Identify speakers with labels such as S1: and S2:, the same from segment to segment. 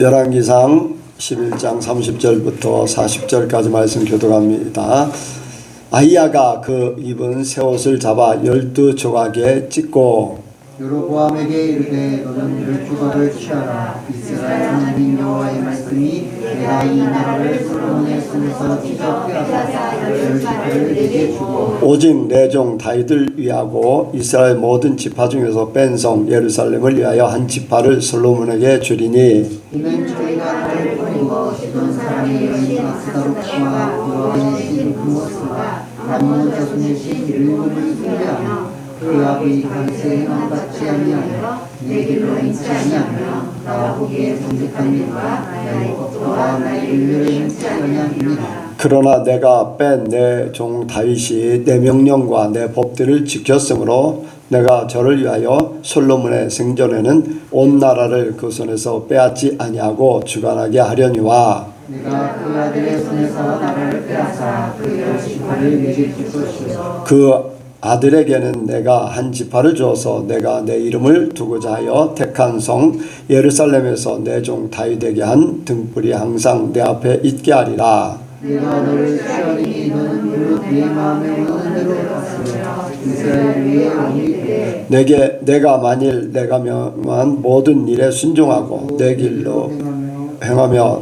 S1: 열왕기상 11장 30절부터 40절까지 말씀 교독합니다. 아히야가 그 입은 새 옷을 잡아 12조각에 찢고
S2: 여로보암에게 이르되 너는 10조각을 취하라. 이스라엘 하나님 여호와의 말씀이 내가 이 나라를 솔로몬의 손에서 찢어 빼앗아 10지파를 내게 주고
S1: 오직 내 종 다윗을 위하고 이스라엘 모든 지파 중에서 뺀 성 예루살렘을 위하여 한 지파를 솔로몬에게 주리니
S2: 이는 저희가 나를 버리고 시돈 사람의 여인 아스다롯과 여호와의 신 금모스와 암몬 자손의 신 르몬을 숭배하며 그 아비 다윗의 행함 같지 아니하며 내 길로 행치 아니하며 나와 보기에 정직한 일과 나의 법도와 나의 윤례를 행치 아니함이니라.
S1: 그러나 내가 뺀 내 종 다윗이 내 명령과 내 법들을 지켰으므로 내가 저를 위하여 솔로몬의 생전에는 온 나라를 그 손에서 빼앗지 아니하고 주관하게 하려니와
S2: 내가 그 아들의 손에서 나라를 빼앗아 그 10지파를 내게 줄 것이요
S1: 그 아들에게는 내가 한 지파를 주어서 내가 내 이름을 두고자 하여 택한 성 예루살렘에서 내 종 다윗에게 한 등불이 항상 내 앞에 있게 하리라.
S2: 내가 너를 취하리니 너는 무릇 내 마음에 오는 대로 갔으며 이스라엘 위에 옮길 때
S1: 내가 만일 내가 명한 모든 일에 순종하고 내 길로 행하며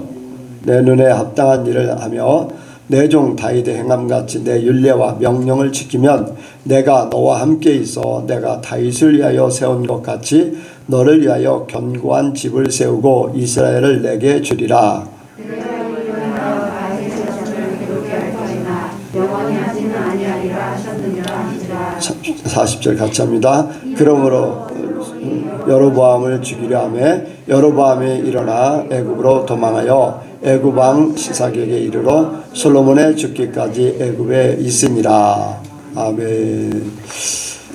S1: 내 눈에 합당한 일을 하며 내 종 다윗의 행함같이 내 율례와 명령을 지키면 내가 너와 함께 있어 내가 다윗을 위하여 세운 것 같이 너를 위하여 견고한 집을 세우고 이스라엘을 내게 주리라. 40절 같이 합니다. 그러므로 여로보암을 죽이려 하며 여로보암이 일어나 애굽으로 도망하여 애굽 왕 시삭에게 이르러 솔로몬의 죽기까지 애굽에 있으니라. 아멘.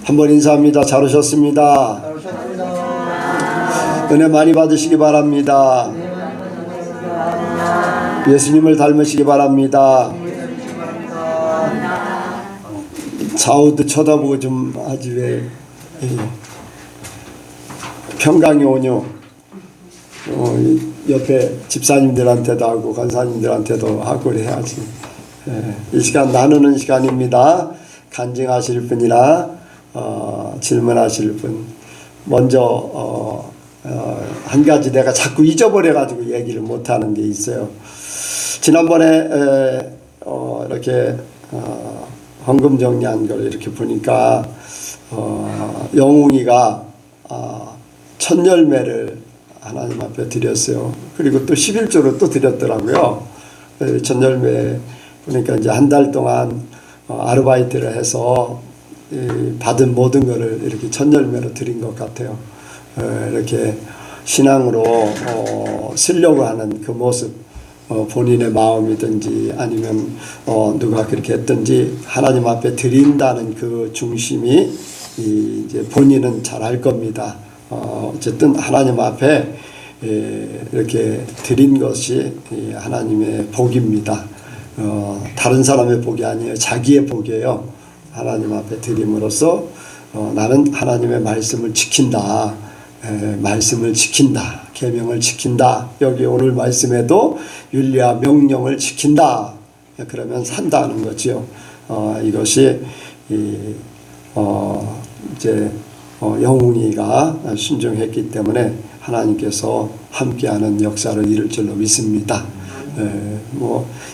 S1: 한번 인사합니다. 잘 오셨습니다. 은혜 많이 받으시기 바랍니다. 예수님을 닮으시기 바랍니다. 좌우도 쳐다보고 좀 하지 왜 평강이 오뇨. 옆에 집사님들한테도 하고 간사님들한테도 하고 해야지. 이 시간 나누는 시간입니다. 간증하실 분이나 질문하실 분 먼저 한 가지 내가 자꾸 잊어버려 가지고 얘기를 못하는 게 있어요. 지난번에 이렇게 헌금 정리한 걸 이렇게 보니까 영웅이가 첫 열매를 하나님 앞에 드렸어요. 그리고 또 11조로 또 드렸더라고요. 첫 열매 보니까 이제 한 달 동안 아르바이트를 해서 받은 모든 것을 이렇게 첫 열매로 드린 것 같아요. 이렇게 신앙으로 쓰려고 하는 그 모습, 본인의 마음이든지 아니면 누가 그렇게 했든지 하나님 앞에 드린다는 그 중심이 이제 본인은 잘 알 겁니다. 어쨌든 하나님 앞에 이렇게 드린 것이 하나님의 복입니다. 다른 사람의 복이 아니에요. 자기의 복이에요. 하나님 앞에 드림으로써 나는 하나님의 말씀을 지킨다. 말씀을 지킨다. 계명을 지킨다. 여기 오늘 말씀에도 율례와 명령을 지킨다. 그러면 산다는 거지요. 이것이 이제 영웅이가 순종했기 때문에 하나님께서 함께하는 역사를 이룰 줄로 믿습니다.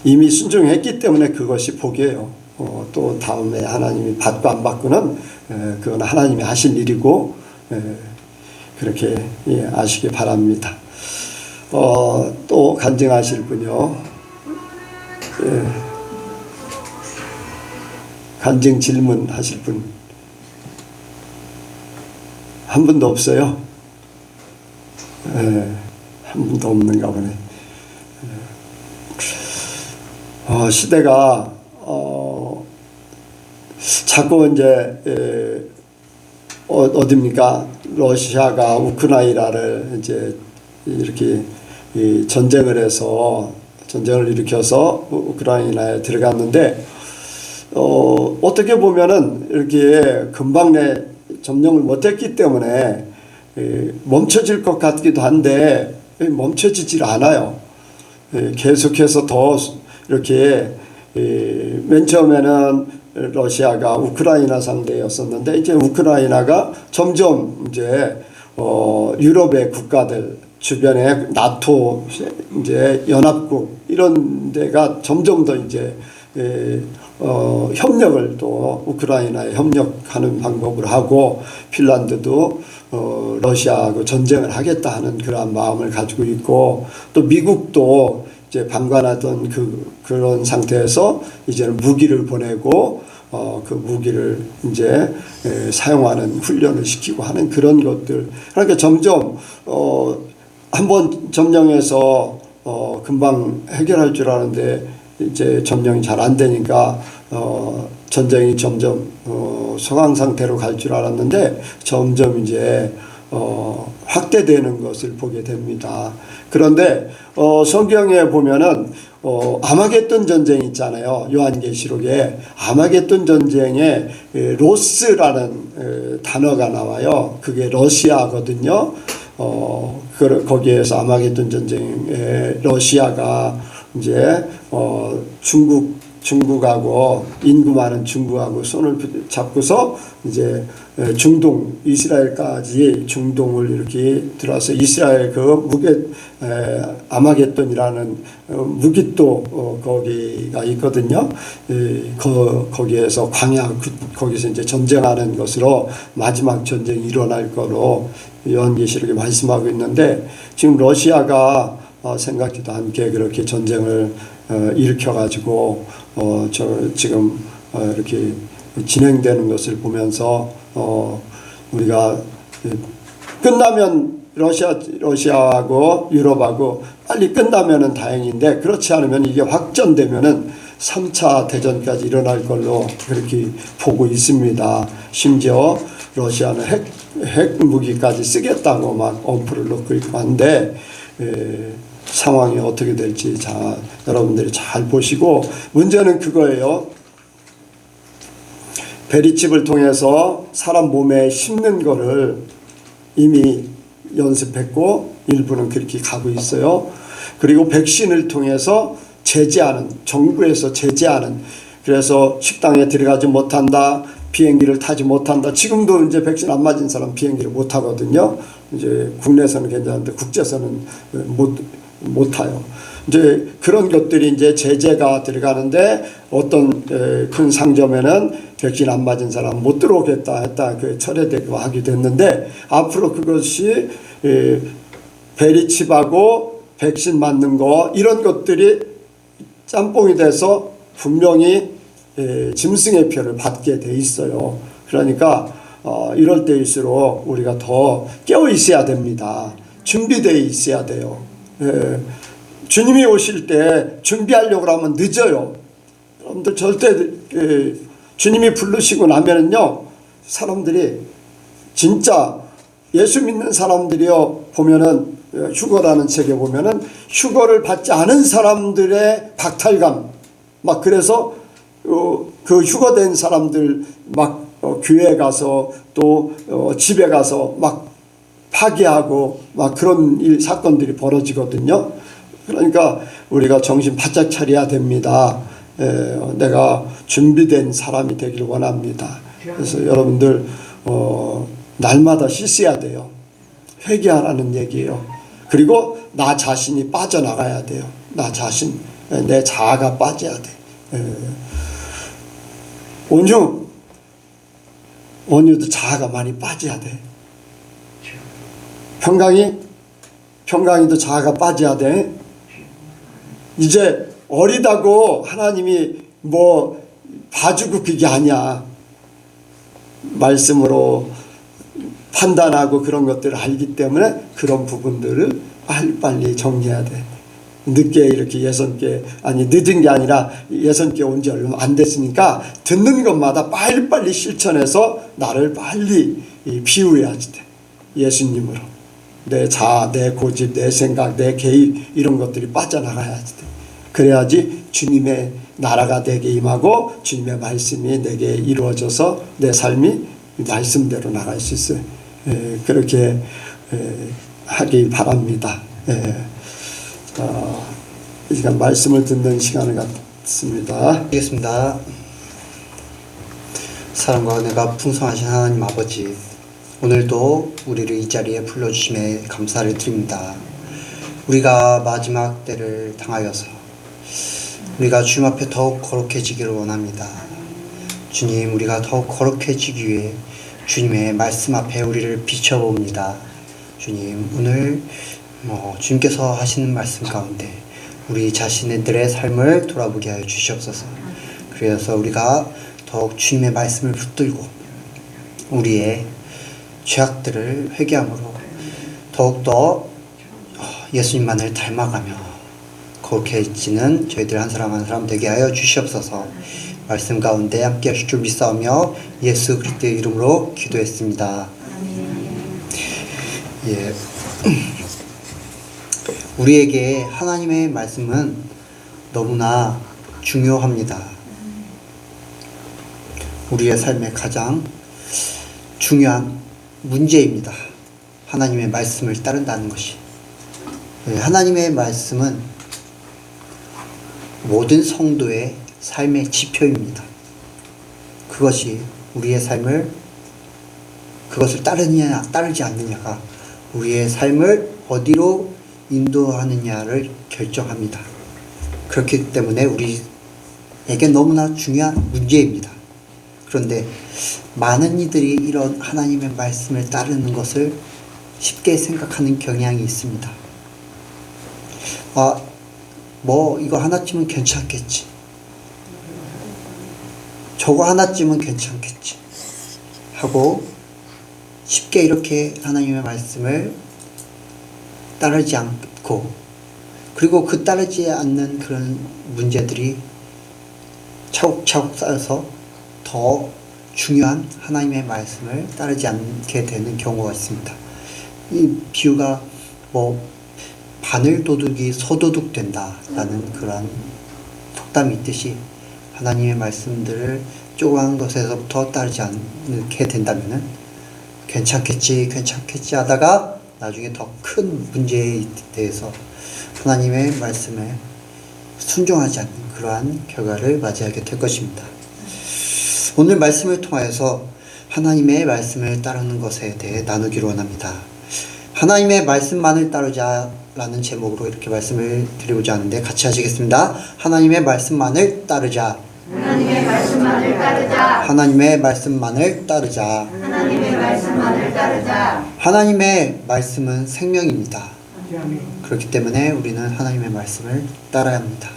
S1: 이미 순종했기 때문에 그것이 복이에요. 또 다음에 하나님이 받고 안 받고는 그건 하나님이 하실 일이고 그렇게 아시기 바랍니다. 또 간증하실 분요. 간증 질문 하실 분 한 분도 없어요? 한 분도 없는가 보네. 시대가 자꾸 이제 어디입니까? 러시아가 우크라이나를 이제 이렇게 전쟁을 해서 전쟁을 일으켜서 우크라이나에 들어갔는데 어떻게 보면은 이렇게 금방 점령을 못했기 때문에 멈춰질 것 같기도 한데 멈춰지질 않아요. 계속해서 더 이렇게 맨 처음에는 러시아가 우크라이나 상대였었는데 이제 우크라이나가 점점 이제 유럽의 국가들 주변에 나토 이제 연합국 이런 데가 점점 더 이제 협력을 또 우크라이나에 협력하는 방법으로 하고 핀란드도 러시아하고 전쟁을 하겠다 하는 그러한 마음을 가지고 있고 또 미국도 이제 방관하던 그런 상태에서 이제는 무기를 보내고 그 무기를 이제 사용하는 훈련을 시키고 하는 그런 것들. 그러니까 점점 한번 점령해서 금방 해결할 줄 아는데 이제 점령이 잘 안 되니까 전쟁이 점점 소강 상태로 갈 줄 알았는데 점점 이제 확대되는 것을 보게 됩니다. 그런데 성경에 보면은 아마겟돈 전쟁 있잖아요. 요한계시록에 아마겟돈 전쟁에 로스라는 단어가 나와요. 그게 러시아거든요. 거기에서 아마겟돈 전쟁에 러시아가 이제 중국하고 인구 많은 중국하고 손을 잡고서 이제 중동 이스라엘까지 중동을 이렇게 들어서 이스라엘 그 아마겟돈이라는 무기도 거기가 있거든요. 거기에서 광야 거기서 이제 전쟁하는 것으로 마지막 전쟁이 일어날 거로 요한계시록에 말씀하고 있는데 지금 러시아가 생각지도 않게 그렇게 전쟁을 일으켜가지고 지금 이렇게 진행되는 것을 보면서 우리가 끝나면 러시아하고 유럽하고 빨리 끝나면은 다행인데 그렇지 않으면 이게 확전되면은 3차 대전까지 일어날 걸로 그렇게 보고 있습니다. 심지어 러시아는 핵 무기까지 쓰겠다고 막 엄포를 놓고 있고 한데 상황이 어떻게 될지 여러분들이 잘 보시고 문제는 그거예요. 베리칩을 통해서 사람 몸에 심는 거를 이미 연습했고 일부는 그렇게 가고 있어요. 그리고 백신을 통해서 제재하는 정부에서 제재하는 그래서 식당에 들어가지 못한다. 비행기를 타지 못한다. 지금도 이제 백신 안 맞은 사람 비행기를 못 타거든요. 이제 국내에서는 괜찮은데 국제에서는 못 타요. 이제 그런 것들이 이제 제재가 들어가는데 어떤 큰 상점에는 백신 안 맞은 사람 못 들어오겠다 했다 그 철회되고 하게 됐는데 앞으로 그것이 베리칩하고 백신 맞는 거 이런 것들이 짬뽕이 돼서 분명히 짐승의 표를 받게 돼 있어요. 그러니까 이럴 때일수록 우리가 더 깨어 있어야 됩니다. 준비되어 있어야 돼요. 주님이 오실 때 준비하려고 하면 늦어요. 여러분들 절대 주님이 부르시고 나면은요 사람들이 진짜 예수 믿는 사람들이요 보면은 휴거라는 책에 보면은 휴거를 받지 않은 사람들의 박탈감 막 그래서 그 휴거된 사람들 막 교회에 가서 또 집에 가서 막 파괴하고 막 그런 사건들이 벌어지거든요. 그러니까 우리가 정신 바짝 차려야 됩니다. 내가 준비된 사람이 되길 원합니다. 그래서 여러분들 날마다 씻어야 돼요. 회개하라는 얘기예요. 그리고 나 자신이 빠져나가야 돼요. 나 자신, 내 자아가 빠져야 돼. 온유도 자아가 많이 빠져야 돼. 평강이도 자아가 빠져야 돼. 이제 어리다고 하나님이 뭐 봐주고 그게 아니야. 말씀으로 판단하고 그런 것들을 알기 때문에 그런 부분들을 빨리빨리 정리해야 돼. 늦게 이렇게 예선께 늦은 게 아니라 예선께 온 지 얼마 안 됐으니까 듣는 것마다 빨리빨리 실천해서 나를 빨리 비우야지 돼. 예수님으로 내 자아, 내 고집, 내 생각, 내 개입 이런 것들이 빠져나가야지 돼. 그래야지 주님의 나라가 내게 임하고 주님의 말씀이 내게 이루어져서 내 삶이 말씀대로 나갈 수 있어요. 그렇게 하기 바랍니다. 예, 이 시간 말씀을 듣는 시간을 갖습니다.
S3: 알겠습니다. 사랑과 은혜가 풍성하신 하나님 아버지, 오늘도 우리를 이 자리에 불러주심에 감사를 드립니다. 우리가 마지막 때를 당하여서 우리가 주님 앞에 더욱 거룩해지기를 원합니다. 주님, 우리가 더욱 거룩해지기 위해 주님의 말씀 앞에 우리를 비춰봅니다. 주님, 오늘 주님께서 하시는 말씀 가운데 우리 자신들의 삶을 돌아보게 하여 주시옵소서. 그래서 우리가 더욱 주님의 말씀을 붙들고 우리의 죄악들을 회개함으로 더욱더 예수님만을 닮아가며 거룩해지는 저희들 한 사람 한 사람 되게 하여 주시옵소서. 말씀 가운데 함께 하실 줄 믿사오며 예수 그리스도의 이름으로 기도했습니다. 예. 우리에게 하나님의 말씀은 너무나 중요합니다. 우리의 삶의 가장 중요한 문제입니다. 하나님의 말씀을 따른다는 것이. 하나님의 말씀은 모든 성도의 삶의 지표입니다. 그것이 우리의 삶을, 그것을 따르느냐 따르지 않느냐가 우리의 삶을 어디로 인도하느냐를 결정합니다. 그렇기 때문에 우리에게 너무나 중요한 문제입니다. 그런데 많은 이들이 이런 하나님의 말씀을 따르는 것을 쉽게 생각하는 경향이 있습니다. 이거 하나쯤은 괜찮겠지. 저거 하나쯤은 괜찮겠지. 하고 쉽게 이렇게 하나님의 말씀을 따르지 않고, 그리고 그 따르지 않는 그런 문제들이 차곡차곡 쌓여서 더 중요한 하나님의 말씀을 따르지 않게 되는 경우가 있습니다. 이 비유가 바늘도둑이 소도둑 된다라는 그런 속담이 있듯이 하나님의 말씀들을 조그만 것에서부터 따르지 않게 된다면은 괜찮겠지 하다가 나중에 더 큰 문제에 대해서 하나님의 말씀에 순종하지 않는 그러한 결과를 맞이하게 될 것입니다. 오늘 말씀을 통하여서 하나님의 말씀을 따르는 것에 대해 나누기로 원합니다. 하나님의 말씀만을 따르자라는 제목으로 이렇게 말씀을 드리고자 하는데 같이 하시겠습니다. 하나님의 말씀만을 따르자.
S4: 하나님의 말씀만을 따르자.
S3: 하나님의 말씀만을 따르자.
S4: 하나님의 말씀만을 따르자.
S3: 하나님의 말씀은 생명입니다. 그렇기 때문에 우리는 하나님의 말씀을 따라야 합니다.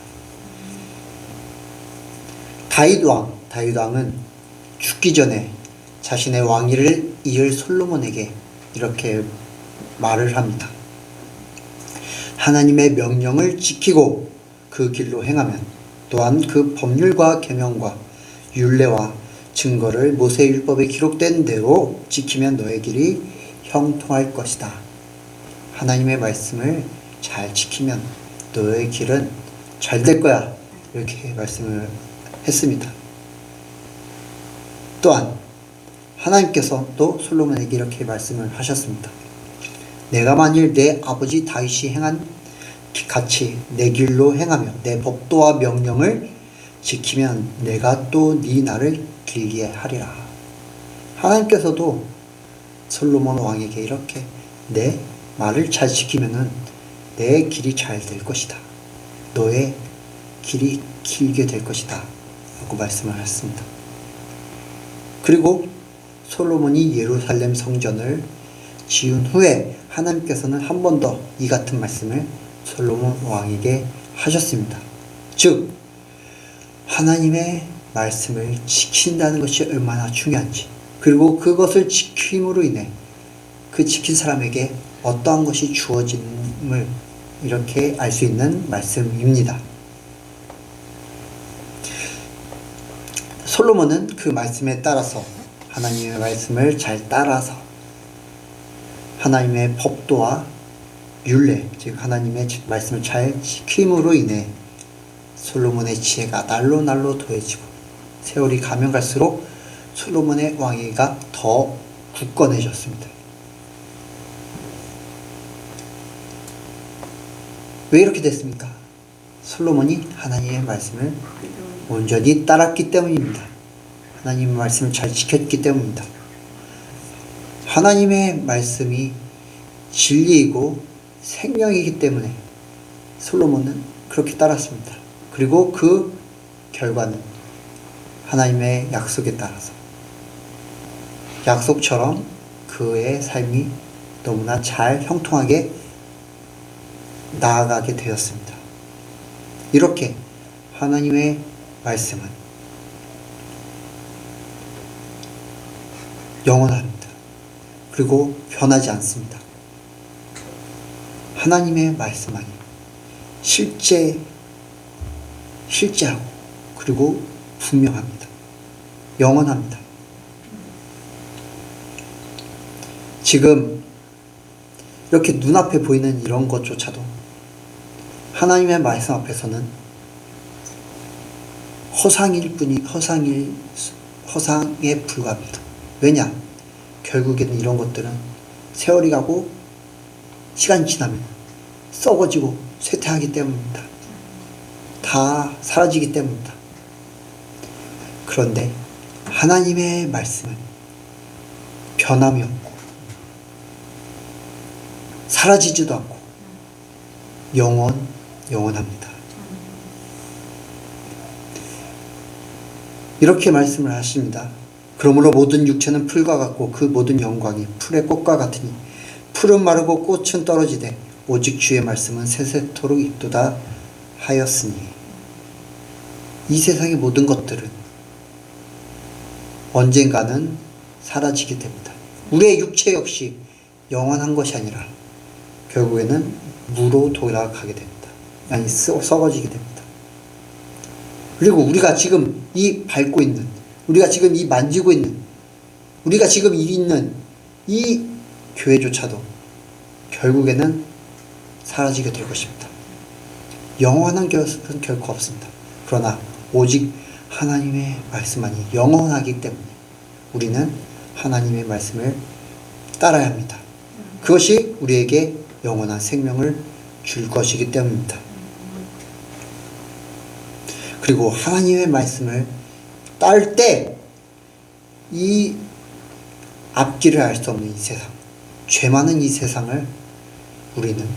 S3: 다윗 왕은 죽기 전에 자신의 왕위를 이을 솔로몬에게 이렇게 말을 합니다. 하나님의 명령을 지키고 그 길로 행하면, 또한 그 법률과 계명과 율례와 증거를 모세의 율법에 기록된 대로 지키면 너의 길이 형통할 것이다. 하나님의 말씀을 잘 지키면 너의 길은 잘 될 거야. 이렇게 말씀을 했습니다. 또한 하나님께서 또 솔로몬에게 이렇게 말씀을 하셨습니다. 내가 만일 내 아버지 다윗이 행한 같이 내 길로 행하며 내 법도와 명령을 지키면 내가 또 네 날을 길게 하리라. 하나님께서도 솔로몬 왕에게 이렇게 내 말을 잘 지키면은 내 길이 잘 될 것이다. 너의 길이 길게 될 것이다. 라고 말씀을 했습니다. 그리고 솔로몬이 예루살렘 성전을 지은 후에 하나님께서는 한 번 더 이 같은 말씀을 솔로몬 왕에게 하셨습니다. 즉 하나님의 말씀을 지킨다는 것이 얼마나 중요한지, 그리고 그것을 지킴으로 인해 그 지킨 사람에게 어떠한 것이 주어짐을 이렇게 알 수 있는 말씀입니다. 솔로몬은 그 말씀에 따라서, 하나님의 말씀을 잘 따라서 하나님의 법도와 율례, 즉 하나님의 말씀을 잘 지킴으로 인해 솔로몬의 지혜가 날로 날로 더해지고 세월이 가면 갈수록 솔로몬의 왕위가 더 굳건해졌습니다. 왜 이렇게 됐습니까? 솔로몬이 하나님의 말씀을 온전히 따랐기 때문입니다. 하나님의 말씀을 잘 지켰기 때문입니다. 하나님의 말씀이 진리이고 생명이기 때문에 솔로몬은 그렇게 따랐습니다. 그리고 그 결과는 하나님의 약속에 따라서 약속처럼 그의 삶이 너무나 잘 형통하게 나아가게 되었습니다. 이렇게 하나님의 말씀은 영원합니다. 그리고 변하지 않습니다. 하나님의 말씀만이 실제하고 그리고 분명합니다. 영원합니다. 지금 이렇게 눈앞에 보이는 이런 것조차도 하나님의 말씀 앞에서는 허상에 불과합니다. 왜냐? 결국에는 이런 것들은 세월이 가고 시간이 지나면 썩어지고 쇠퇴하기 때문입니다. 다 사라지기 때문입니다. 그런데 하나님의 말씀은 변함이 없고 사라지지도 않고 영원합니다. 이렇게 말씀을 하십니다. 그러므로 모든 육체는 풀과 같고 그 모든 영광이 풀의 꽃과 같으니 풀은 마르고 꽃은 떨어지되 오직 주의 말씀은 세세토록 있도다 하였으니. 이 세상의 모든 것들은 언젠가는 사라지게 됩니다. 우리의 육체 역시 영원한 것이 아니라 결국에는 무로 돌아가게 됩니다. 아니 썩어지게 됩니다. 그리고 우리가 지금 이 밟고 있는, 우리가 지금 이 만지고 있는, 우리가 지금 있는 이 교회조차도 결국에는 사라지게 될 것입니다. 영원한 것은 결코 없습니다. 그러나 오직 하나님의 말씀만이 영원하기 때문에 우리는 하나님의 말씀을 따라야 합니다. 그것이 우리에게 영원한 생명을 줄 것이기 때문입니다. 그리고 하나님의 말씀을 따를 때 이 앞길을 알 수 없는 이 세상, 죄 많은 이 세상을 우리는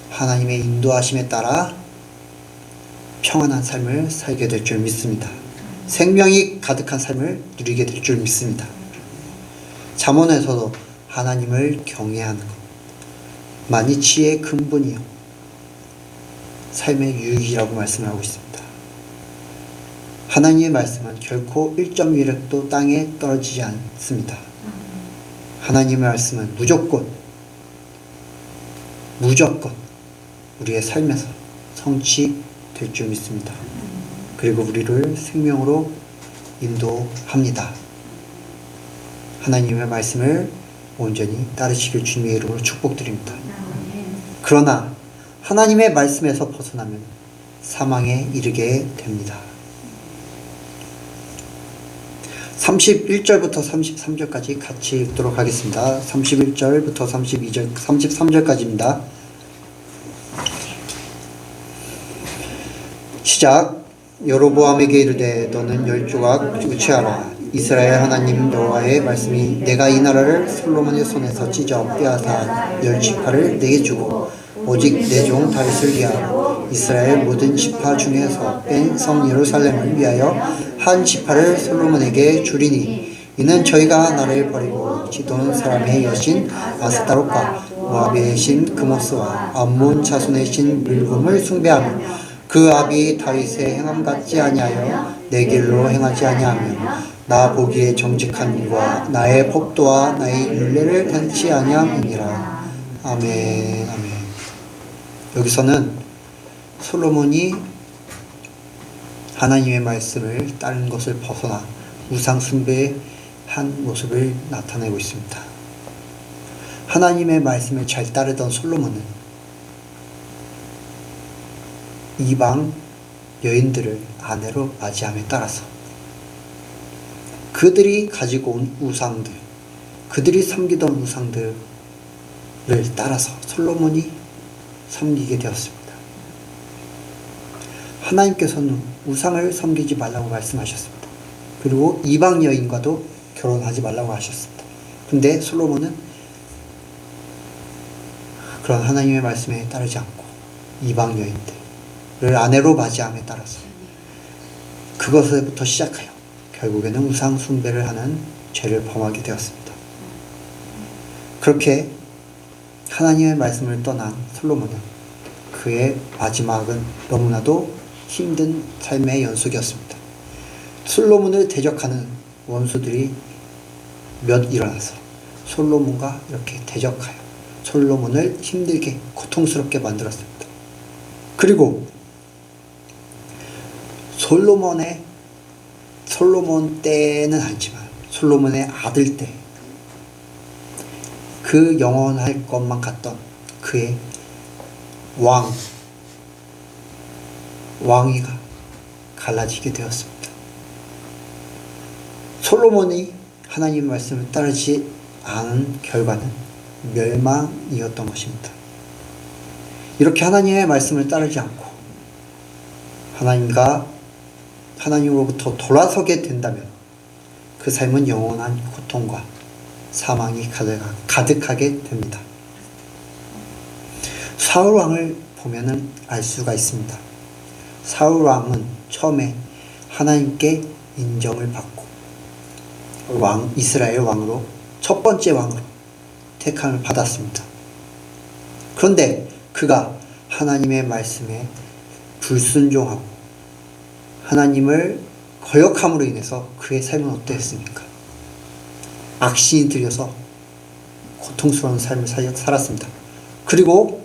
S3: 하나님의 인도하심에 따라 평안한 삶을 살게 될 줄 믿습니다. 생명이 가득한 삶을 누리게 될 줄 믿습니다. 잠언에서도 하나님을 경외하는 것 만이 지혜의 근본이요 삶의 유익이라고 말씀을 하고 있습니다. 하나님의 말씀은 결코 1.1획도 땅에 떨어지지 않습니다. 하나님의 말씀은 무조건 우리의 삶에서 성취될 줄 믿습니다. 그리고 우리를 생명으로 인도합니다. 하나님의 말씀을 온전히 따르시길 주님의 이름으로 축복드립니다. 그러나 하나님의 말씀에서 벗어나면 사망에 이르게 됩니다. 31절부터 33절까지 같이 읽도록 하겠습니다. 31절부터 32절, 33절까지입니다. 시작. 여로보암에게 이르되 너는 10조각 유치하라. 이스라엘 하나님 여호와의 말씀이 내가 이 나라를 솔로몬의 손에서 찢어 빼앗아 10지파를 내게 주고 오직 내 종 다윗을 위하여 이스라엘 모든 지파 중에서 뺀 성 예루살렘을 위하여 한 지파를 솔로몬에게 주리니 이는 저희가 나라를 버리고 지돈 사람의 여신 아스타롯과 모압의 신 그모스와 암몬 자손의 신 밀곰을 숭배하며 그 아비 다윗의 행함 같지 아니하여 내 길로 행하지 아니하며 나 보기에 정직한 일과 나의 법도와 나의 율례를 행치 아니함이니라. 아멘. 아멘. 여기서는 솔로몬이 하나님의 말씀을 따르는 것을 벗어나 우상 숭배의 한 모습을 나타내고 있습니다. 하나님의 말씀을 잘 따르던 솔로몬은 이방 여인들을 아내로 맞이함에 따라서 그들이 가지고 온 우상들, 그들이 섬기던 우상들을 따라서 솔로몬이 섬기게 되었습니다. 하나님께서는 우상을 섬기지 말라고 말씀하셨습니다. 그리고 이방 여인과도 결혼하지 말라고 하셨습니다. 근데 솔로몬은 그런 하나님의 말씀에 따르지 않고 이방 여인들을 아내로 맞이함에 따라서 그것부터 시작하여 결국에는 우상 숭배를 하는 죄를 범하게 되었습니다. 그렇게 하나님의 말씀을 떠난 솔로몬은 그의 마지막은 너무나도 힘든 삶의 연속이었습니다. 솔로몬을 대적하는 원수들이 몇 일어나서 솔로몬과 이렇게 대적하여 솔로몬을 힘들게 고통스럽게 만들었습니다. 그리고 솔로몬 때는 아니지만 솔로몬의 아들 때 그 영원할 것만 같던 그의 왕위가 갈라지게 되었습니다. 솔로몬이 하나님의 말씀을 따르지 않은 결과는 멸망이었던 것입니다. 이렇게 하나님의 말씀을 따르지 않고 하나님으로부터 돌아서게 된다면 그 삶은 영원한 고통과 사망이 가득하게 됩니다. 사울 왕을 보면은 알 수가 있습니다. 사울 왕은 처음에 하나님께 인정을 받고 이스라엘 왕으로 첫 번째 왕으로 택함을 받았습니다. 그런데 그가 하나님의 말씀에 불순종하고 하나님을 거역함으로 인해서 그의 삶은 어땠습니까? 악신이 들여서 고통스러운 삶을 살았습니다. 그리고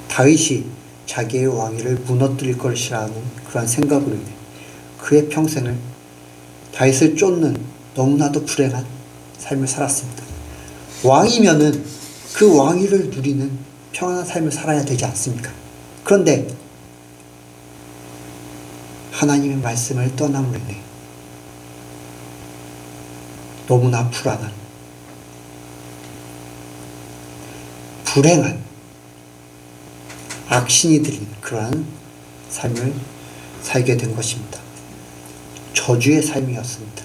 S3: 다윗이 자기의 왕위를 무너뜨릴 것이라는 그러한 생각으로 인해 그의 평생을 다윗을 쫓는 너무나도 불행한 삶을 살았습니다. 왕이면은 그 왕위를 누리는 평안한 삶을 살아야 되지 않습니까? 그런데 하나님의 말씀을 떠남으로 인해 너무나 불행한 악신이 들인 그러한 삶을 살게 된 것입니다. 저주의 삶이었습니다.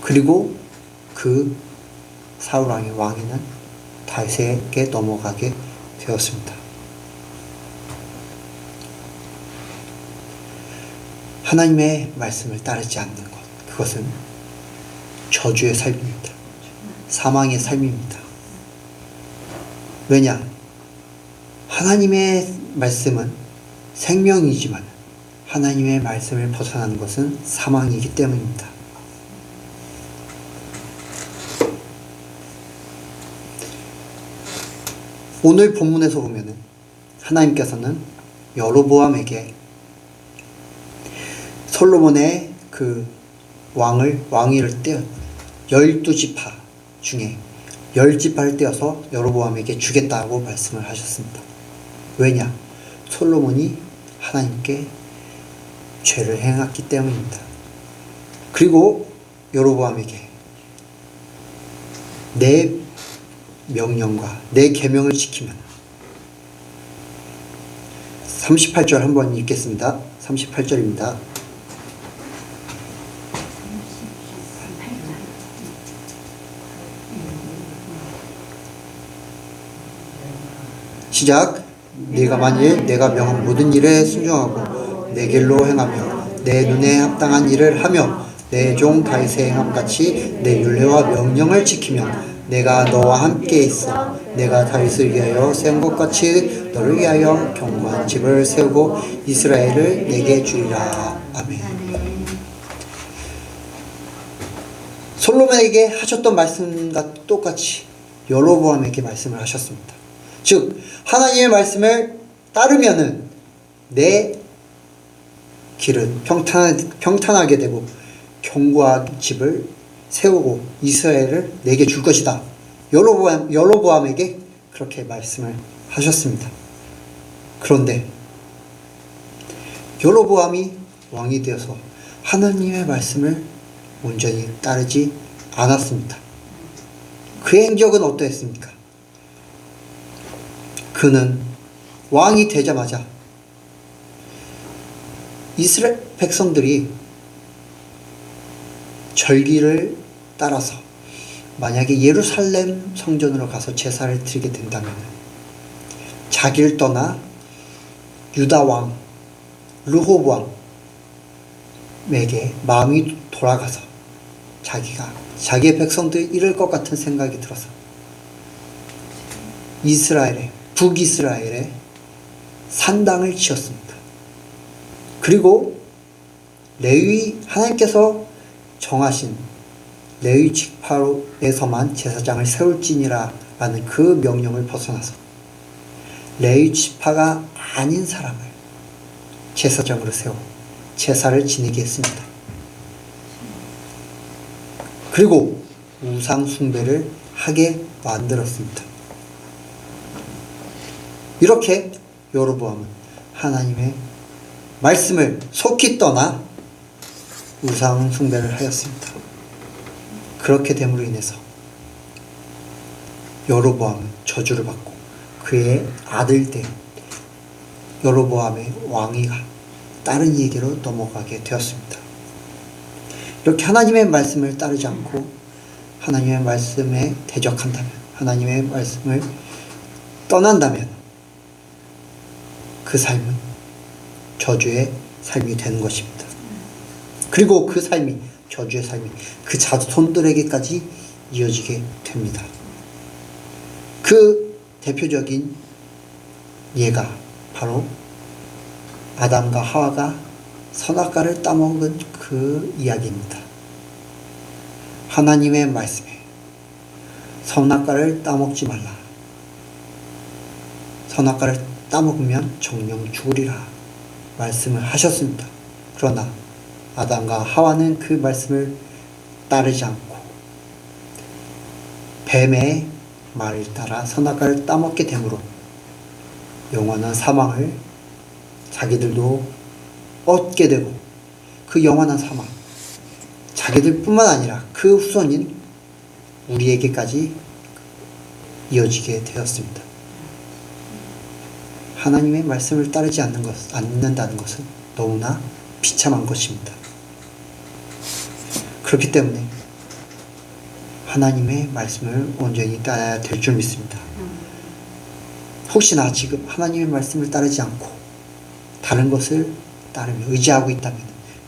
S3: 그리고 그 사울왕의 왕위는 다윗에게 넘어가게 되었습니다. 하나님의 말씀을 따르지 않는 것, 그것은 저주의 삶입니다. 사망의 삶입니다. 왜냐? 하나님의 말씀은 생명이지만 하나님의 말씀을 벗어나는 것은 사망이기 때문입니다. 오늘 본문에서 보면은 하나님께서는 여로보암에게 솔로몬의 그 왕위를 떼어 12지파 중에 10지파를 떼어서 여로보암에게 주겠다고 말씀을 하셨습니다. 왜냐? 솔로몬이 하나님께 죄를 행했기 때문입니다. 그리고 여로보암에게 내 명령과 내 계명을 지키면 38절 한번 읽겠습니다. 38절입니다. 시작. 네가 만일 내가 명한 모든 일에 순종하고 내 길로 행하며 내 눈에 합당한 일을 하며 내 종 다윗의 행함같이 내 율례와 명령을 지키면 내가 너와 함께 있어 내가 다윗을 위하여 세운 것 같이 너를 위하여 견고한 집을 세우고 이스라엘을 내게 주리라. 아멘. 솔로몬에게 하셨던 말씀과 똑같이 여로보암에게 말씀을 하셨습니다. 즉 하나님의 말씀을 따르면은 내 길은 평탄하게 되고 견고한 집을 세우고 이스라엘을 내게 줄 것이다. 여로보암에게 그렇게 말씀을 하셨습니다. 그런데 여로보암이 왕이 되어서 하나님의 말씀을 온전히 따르지 않았습니다. 그의 행적은 어떠했습니까? 그는 왕이 되자마자 이스라엘 백성들이 절기를 따라서 만약에 예루살렘 성전으로 가서 제사를 드리게 된다면 자기를 떠나 유다 왕 르호보암에게 마음이 돌아가서 자기의 백성들이 잃을 것 같은 생각이 들어서 북이스라엘에 산당을 지었습니다. 그리고 하나님께서 정하신 레위 지파에서만 제사장을 세울지니라 라는 그 명령을 벗어나서 레위 지파가 아닌 사람을 제사장으로 세워 제사를 지내게 했습니다. 그리고 우상 숭배를 하게 만들었습니다. 이렇게 여로보암은 하나님의 말씀을 속히 떠나 우상 숭배를 하였습니다. 그렇게 됨으로 인해서 여로보암은 저주를 받고 그의 아들된 여로보암의 왕위가 다른 이에게로 넘어가게 되었습니다. 이렇게 하나님의 말씀을 따르지 않고 하나님의 말씀에 대적한다면, 하나님의 말씀을 떠난다면 그 삶은 저주의 삶이 되는 것입니다. 그리고 그 삶이, 저주의 삶이 그 자손들에게까지 이어지게 됩니다. 그 대표적인 예가 바로 아담과 하와가 선악과를 따먹은 그 이야기입니다. 하나님의 말씀에 선악과를 따먹지 말라. 선악과를 따먹으면 정령 죽으리라 말씀을 하셨습니다. 그러나 아담과 하와는 그 말씀을 따르지 않고 뱀의 말을 따라 선악과를 따먹게 되므로 영원한 사망을 자기들도 얻게 되고, 그 영원한 사망 자기들뿐만 아니라 그 후손인 우리에게까지 이어지게 되었습니다. 하나님의 말씀을 따르지 않는다는 것은 너무나 비참한 것입니다. 그렇기 때문에 하나님의 말씀을 온전히 따라야 될 줄 믿습니다. 혹시나 지금 하나님의 말씀을 따르지 않고 다른 것을 따르며 의지하고 있다면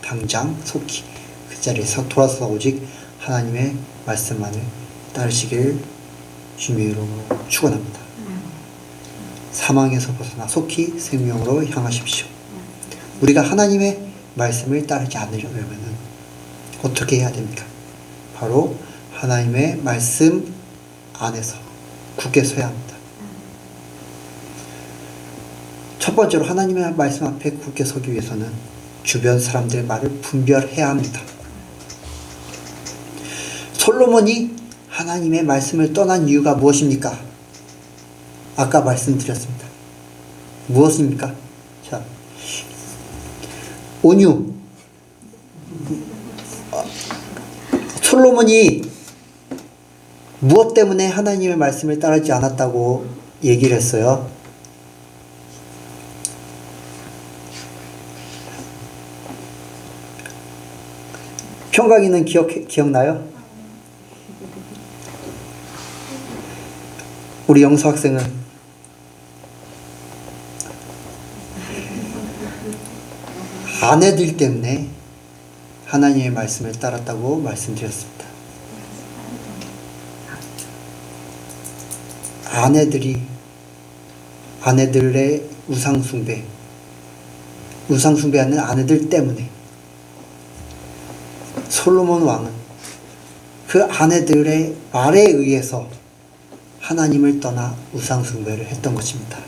S3: 당장 속히 그 자리에서 돌아서 오직 하나님의 말씀만을 따르시길 주님으로 축원합니다. 사망에서 벗어나 속히 생명으로 향하십시오. 우리가 하나님의 말씀을 따르지 않으려면 어떻게 해야 됩니까? 바로 하나님의 말씀 안에서 굳게 서야 합니다. 첫 번째로 하나님의 말씀 앞에 굳게 서기 위해서는 주변 사람들의 말을 분별해야 합니다. 솔로몬이 하나님의 말씀을 떠난 이유가 무엇입니까? 아까 말씀드렸습니다. 무엇입니까? 자, 온유. 솔로몬이 무엇 때문에 하나님의 말씀을 따르지 않았다고 얘기를 했어요? 평강이는 기억나요? 우리 영수 학생은 아내들 때문에 하나님의 말씀을 따랐다고 말씀드렸습니다. 아내들의 우상숭배하는 아내들 때문에 솔로몬 왕은 그 아내들의 말에 의해서 하나님을 떠나 우상숭배를 했던 것입니다.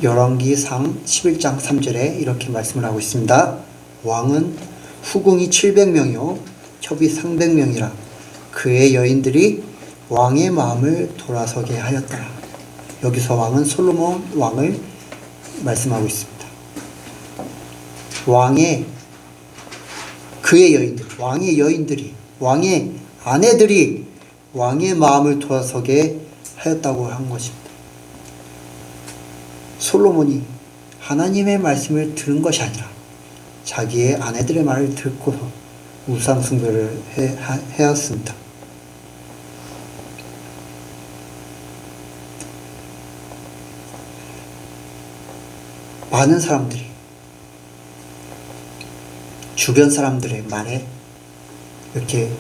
S3: 열왕기상 11장 3절에 이렇게 말씀을 하고 있습니다. 왕은 후궁이 700명이요 첩이 300명이라 그의 여인들이 왕의 마음을 돌아서게 하였더라. 여기서 왕은 솔로몬 왕을 말씀하고 있습니다. 그의 여인들, 왕의 여인들이, 왕의 아내들이 왕의 마음을 돌아서게 하였다고 한 것입니다. 솔로몬이 하나님의 말씀을 들은 것이 아니라 자기의 아내들의 말을 듣고서 우상 숭배를 해왔습니다. 많은 사람들이 주변 사람들의 말에 이렇게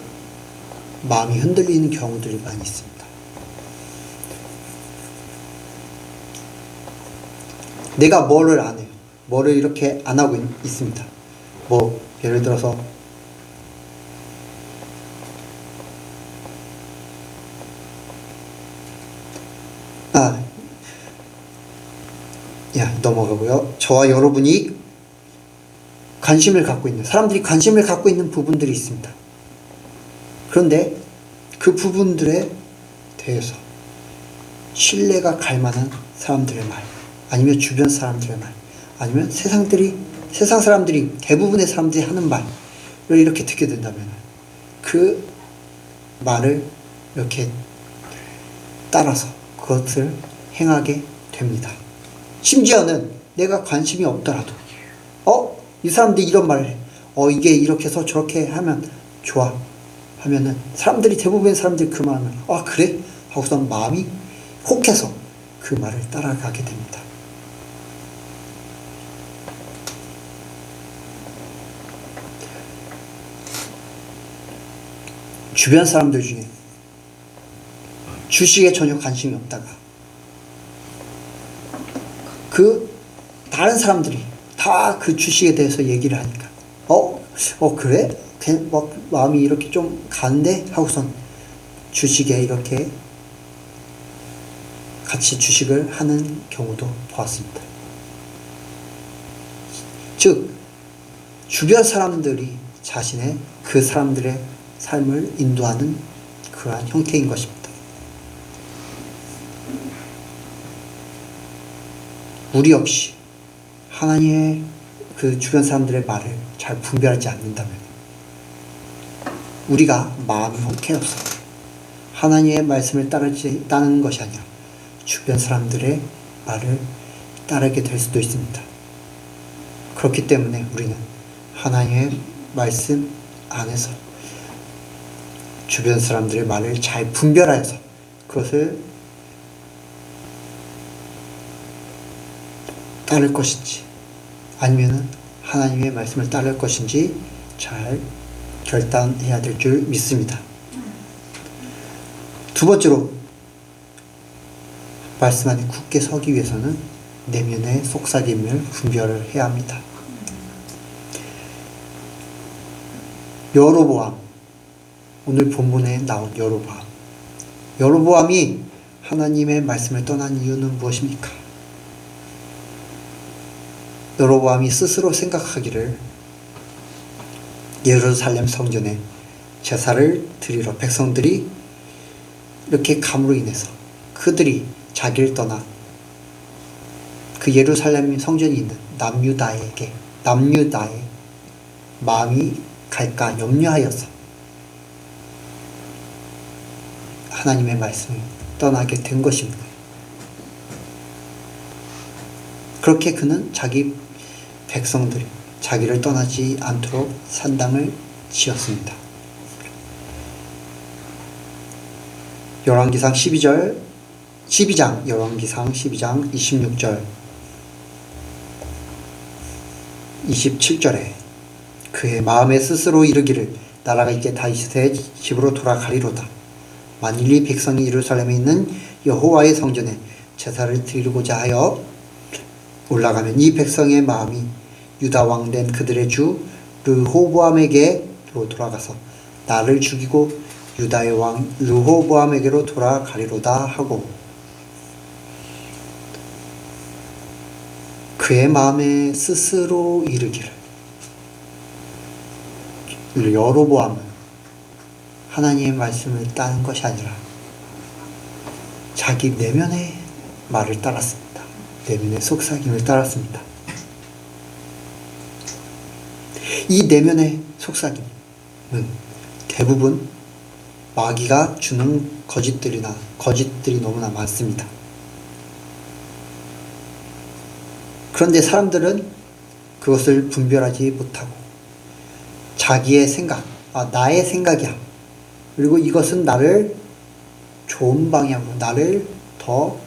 S3: 마음이 흔들리는 경우들이 많이 있습니다. 내가 뭐를 안 해요. 뭐를 이렇게 안 하고 있습니다. 뭐 예를 들어서 넘어가고요. 저와 여러분이 관심을 갖고 있는, 사람들이 관심을 갖고 있는 부분들이 있습니다. 그런데 그 부분들에 대해서 신뢰가 갈 만한 사람들의 말, 아니면 주변 사람들의 말, 아니면 세상 사람들이, 대부분의 사람들이 하는 말을 이렇게 듣게 된다면 그 말을 이렇게 따라서 그것을 행하게 됩니다. 심지어는 내가 관심이 없더라도 이 사람들이 이런 말을 해. 이게 이렇게 해서 저렇게 하면 좋아 하면은 대부분의 사람들이 그 말을 그래? 하고서 마음이 혹해서 그 말을 따라가게 됩니다. 주변 사람들 중에 주식에 전혀 관심이 없다가 다른 사람들이 다 그 주식에 대해서 얘기를 하니까 그래? 마음이 이렇게 좀 가는데 하고선 주식에 이렇게 같이 주식을 하는 경우도 보았습니다. 즉 주변 사람들이 그 사람들의 삶을 인도하는 그러한 형태인 것입니다. 우리 역시 하나님의 그 주변 사람들의 말을 잘 분별하지 않는다면 우리가 마음이 혹해서 하나님의 말씀을 따르는 것이 아니라 주변 사람들의 말을 따르게 될 수도 있습니다. 그렇기 때문에 우리는 하나님의 말씀 안에서 주변 사람들의 말을 잘 분별하여서 그것을 따를 것인지 아니면 하나님의 말씀을 따를 것인지 잘 결단해야 될 줄 믿습니다. 두 번째로 말씀 안에 굳게 서기 위해서는 내면의 속삭임을 분별을 해야 합니다. 여로보암, 오늘 본문에 나온 여로보암이 하나님의 말씀을 떠난 이유는 무엇입니까? 여로보암이 스스로 생각하기를 예루살렘 성전에 제사를 드리러 백성들이 이렇게 감으로 인해서 그들이 자기를 떠나 그 예루살렘 성전이 있는 남유다의 마음이 갈까 염려하여서 하나님의 말씀을 떠나게 된 것입니다. 그렇게 그는 자기 백성들이 자기를 떠나지 않도록 산당을 지었습니다. 열왕기상 12장 26절 27절에 그의 마음에 스스로 이르기를 나라가 이제 다윗의 집으로 돌아가리로다. 만일 이 백성이 예루살렘에 있는 여호와의 성전에 제사를 드리고자 하여 올라가면 이 백성의 마음이 유다 왕 된 그들의 주 르호보암에게로 돌아가서 나를 죽이고 유다의 왕 르호보암에게로 돌아가리로다 하고 그의 마음에 스스로 이르기를 여로보암은 하나님의 말씀을 따른 것이 아니라 자기 내면의 말을 따랐습니다. 내면의 속삭임을 따랐습니다. 이 내면의 속삭임은 대부분 마귀가 주는 거짓들이 너무나 많습니다. 그런데 사람들은 그것을 분별하지 못하고 자기의 생각, 나의 생각이야. 그리고 이것은 나를 좋은 방향으로, 나를 더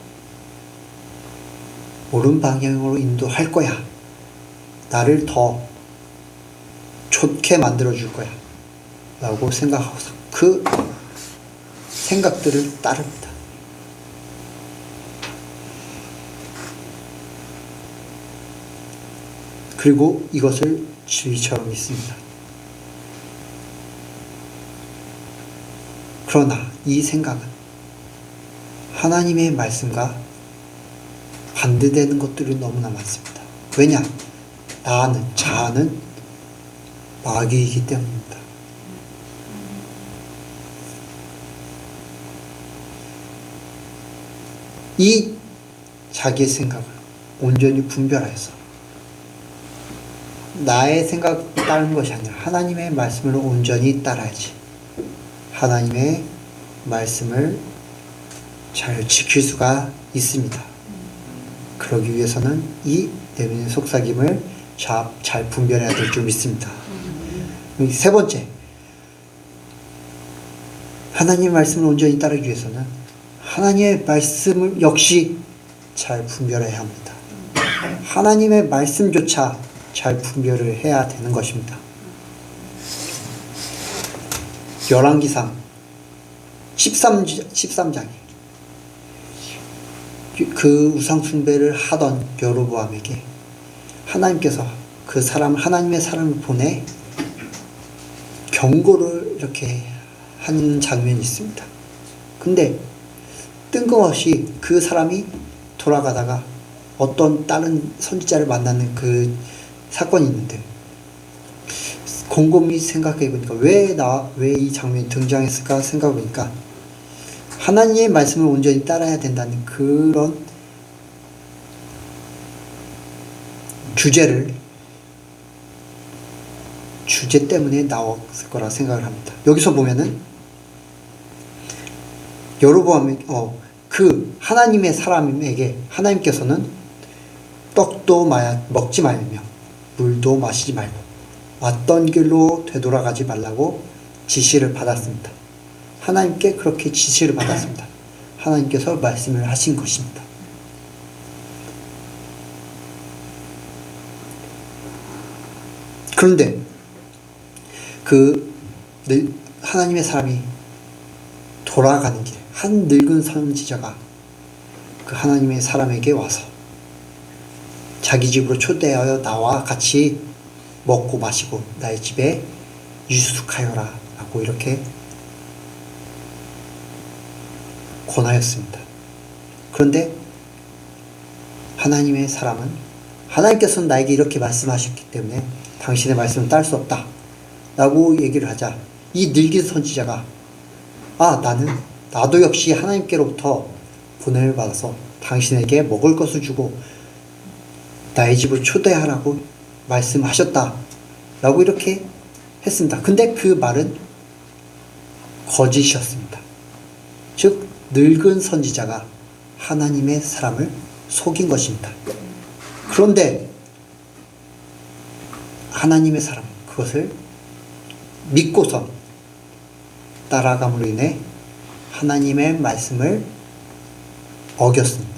S3: 옳은 방향으로 인도할 거야. 나를 더 좋게 만들어줄 거야. 라고 생각하고서 그 생각들을 따릅니다. 그리고 이것을 진리처럼 믿습니다. 그러나 이 생각은 하나님의 말씀과 반대되는 것들이 너무나 많습니다. 왜냐? 자아는 마귀이기 때문입니다. 이 자기의 생각을 온전히 분별하여서 나의 생각 따르는 것이 아니라 하나님의 말씀을 온전히 따라야지. 하나님의 말씀을 잘 지킬 수가 있습니다. 그러기 위해서는 이 내면의 속삭임을 잘 분별해야 될 줄 믿습니다. 세 번째, 하나님의 말씀을 온전히 따르기 위해서는 하나님의 말씀을 역시 잘 분별해야 합니다. 하나님의 말씀조차 잘 분별을 해야 되는 것입니다. 열왕기상 13장에 그 우상숭배를 하던 여로보암에게 하나님께서 하나님의 사람을 보내 경고를 이렇게 하는 장면이 있습니다. 근데 뜬금없이 그 사람이 돌아가다가 어떤 다른 선지자를 만나는 그 사건이 있는데 곰곰이 생각해 보니까 왜 이 장면이 등장했을까 생각해 보니까 하나님의 말씀을 온전히 따라야 된다는 그런 주제 때문에 나왔을 거라 생각을 합니다. 여기서 보면은 여로보암이 그 하나님의 사람에게 하나님께서는 떡도 먹지 말며 물도 마시지 말고 왔던 길로 되돌아가지 말라고 지시를 받았습니다. 하나님께 그렇게 지시를 받았습니다. 하나님께서 말씀을 하신 것입니다. 그런데 하나님의 사람이 돌아가는 길에 한 늙은 선지자가 그 하나님의 사람에게 와서 자기 집으로 초대하여 나와 같이 먹고 마시고 나의 집에 유숙하여라 라고 이렇게 권하였습니다. 그런데 하나님의 사람은 하나님께서는 나에게 이렇게 말씀하셨기 때문에 당신의 말씀은 딸 수 없다 라고 얘기를 하자 이 늙은 선지자가 나도 역시 하나님께로부터 보냄을 받아서 당신에게 먹을 것을 주고 나의 집을 초대하라고 말씀하셨다 라고 이렇게 했습니다. 근데 그 말은 거짓이었습니다. 즉 늙은 선지자가 하나님의 사람을 속인 것입니다. 그런데 하나님의 사람은 그것을 믿고서 따라감으로 인해 하나님의 말씀을 어겼습니다.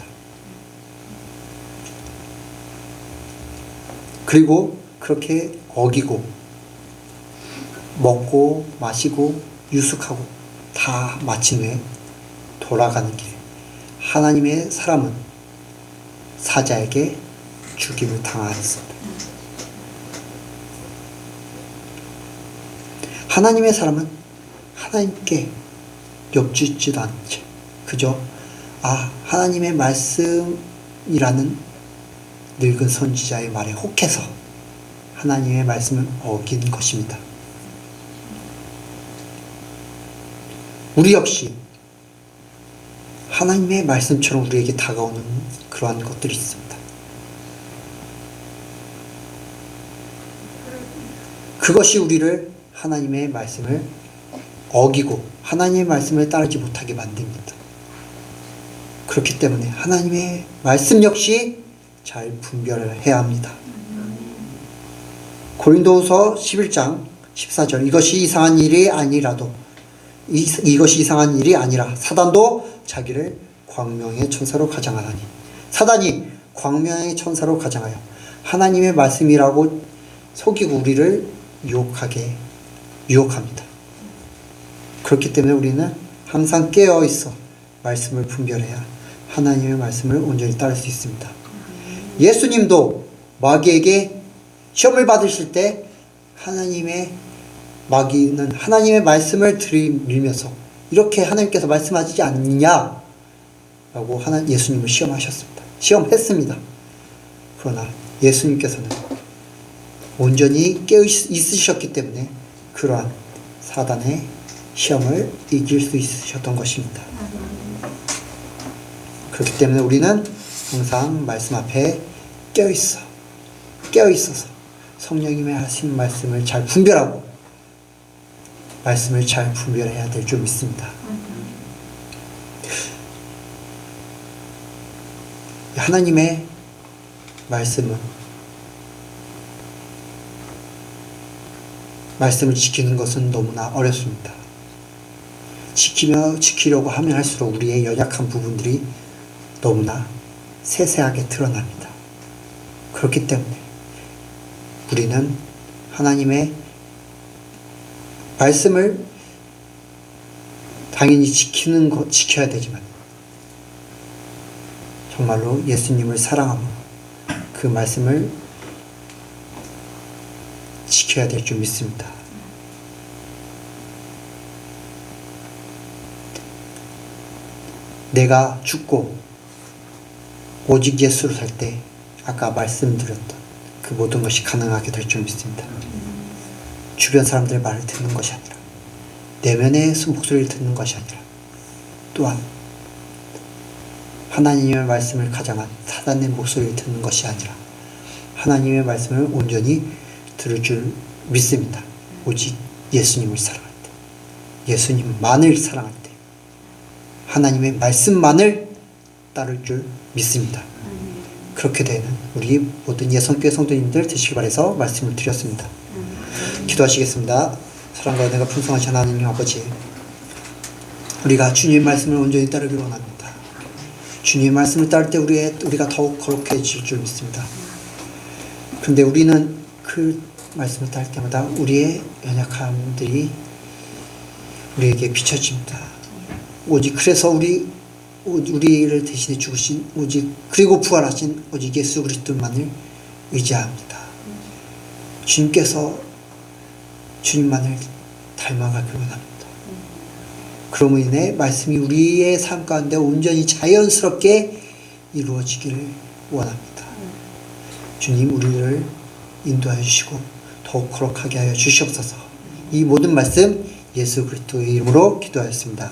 S3: 그리고 그렇게 어기고 먹고 마시고 유숙하고 다 마친 후에 돌아가는 길에 하나님의 사람은 사자에게 죽임을 당하였습니다. 하나님의 사람은 하나님께 엽죽지도 않은 채 그저 하나님의 말씀이라는 늙은 선지자의 말에 혹해서 하나님의 말씀을 어긴 것입니다. 우리 역시 하나님의 말씀처럼 우리에게 다가오는 그러한 것들이 있습니다. 그것이 우리를 하나님의 말씀을 어기고 하나님의 말씀을 따르지 못하게 만듭니다. 그렇기 때문에 하나님의 말씀 역시 잘 분별을 해야 합니다. 고린도후서 11장 14절 이것이 이상한 일이 아니라도 이것이 이상한 일이 아니라 사단도 자기를 광명의 천사로 가장하나니 사단이 광명의 천사로 가장하여 하나님의 말씀이라고 속이고 우리를 유혹합니다. 그렇기 때문에 우리는 항상 깨어 있어 말씀을 분별해야 하나님의 말씀을 온전히 따를 수 있습니다. 예수님도 마귀에게 시험을 받으실 때 마귀는 하나님의 말씀을 들이밀면서 이렇게 하나님께서 말씀하시지 않느냐 라고 예수님을 시험했습니다. 그러나 예수님께서는 온전히 깨어 있으셨기 때문에 그러한 사단의 시험을 이길 수 있으셨던 것입니다. 그렇기 때문에 우리는 항상 말씀 앞에 깨어 있어서 성령님의 하신 말씀을 잘 분별하고 말씀을 잘 분별해야 될 줄 믿습니다. 하나님의 말씀을 지키는 것은 너무나 어렵습니다. 지키려고 하면 할수록 우리의 연약한 부분들이 너무나 세세하게 드러납니다. 그렇기 때문에 우리는 하나님의 말씀을 당연히 지켜야 되지만 정말로 예수님을 사랑하고 그 말씀을 지켜야 될 줄 믿습니다. 내가 죽고 오직 예수로 살 때 아까 말씀드렸던 그 모든 것이 가능하게 될 줄 믿습니다. 주변 사람들의 말을 듣는 것이 아니라 내면의 목소리를 듣는 것이 아니라 또한 하나님의 말씀을 가장한 사단의 목소리를 듣는 것이 아니라 하나님의 말씀을 온전히 들을 줄 믿습니다. 오직 예수님을 사랑할 때, 예수님만을 사랑할 때, 하나님의 말씀만을 따를 줄 믿습니다. 그렇게 되는 우리 모든 예성교회 성도님들 되시길 바라서 말씀을 드렸습니다. 기도하시겠습니다. 사랑과 은혜가 풍성하신 하나님 아버지, 우리가 주님의 말씀을 온전히 따르기를 원합니다. 주님의 말씀을 따를 때 우리가 더욱 거룩해질 줄 믿습니다. 그런데 우리는 그 말씀을 따를 때마다 우리의 연약함들이 우리에게 비춰집니다. 오직 그래서 우리를 대신해 죽으신 그리고 부활하신 오직 예수 그리스도만을 의지합니다. 주님께서 주님만을 닮아가길 원합니다. 그러므로 인해 말씀이 우리의 삶 가운데 온전히 자연스럽게 이루어지기를 원합니다. 주님 우리를 인도하여 주시고 더욱 거룩하게 하여 주시옵소서. 이 모든 말씀 예수 그리스도의 이름으로 기도하였습니다.